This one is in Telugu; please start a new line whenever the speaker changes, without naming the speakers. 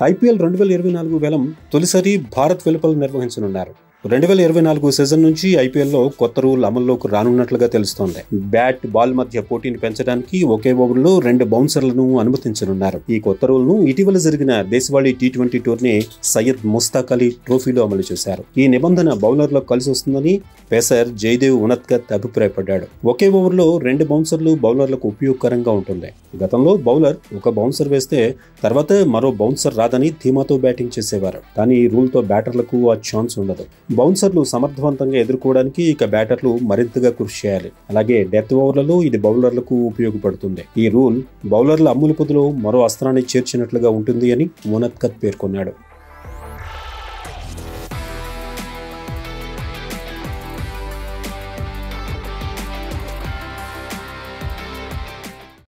ఐపీఎల్ 2024 వేలం తొలిసారి భారత్ వెలుపల నిర్వహించనున్నారు. 2024 సీజన్ నుంచి ఐపీఎల్లో కొత్త రూల్ అమల్లోకి రానున్నట్లుగా తెలుస్తోంది. బ్యాట్, బాల్ మధ్య పోటీని పెంచడానికి ఒకే ఓవర్లో 2 బౌన్సర్లను అనుమతించనున్నారు. ఈ కొత్త రూల్ ను ఇటీవల జరిగిన దేశవాళీ టీ20 టోర్నీ సయ్యద్ ముస్తాక్ అలీ ట్రోఫీలో అమలు చేశారు. ఈ నిబంధన బౌలర్లకు కలిసి వస్తుందని పేసర్ జయదేవ్ ఉనద్కత్ అభిప్రాయపడ్డాడు. ఒకే ఓవర్లో 2 బౌన్సర్లు బౌలర్లకు ఉపయోగకరంగా ఉంటుంది. గతంలో బౌలర్ ఒక బౌన్సర్ వేస్తే తర్వాత మరో బౌన్సర్ రాదని ధీమాతో బ్యాటింగ్ చేసేవారు. కానీ ఈ రూల్ తో బ్యాటర్లకు ఆ ఛాన్స్ ఉండదు. బౌన్సర్లు సమర్థవంతంగా ఎదుర్కోవడానికి ఇక బ్యాటర్లు మరింతగా కృషి చేయాలి. అలాగే డెత్ ఓవర్లలో ఇది బౌలర్లకు ఉపయోగపడుతుంది. ఈ రూల్ బౌలర్ల అమ్ముల పొదిలో మరో అస్త్రాన్ని చేర్చినట్లుగా ఉంటుంది అని మునద్కత్ పేర్కొన్నాడు.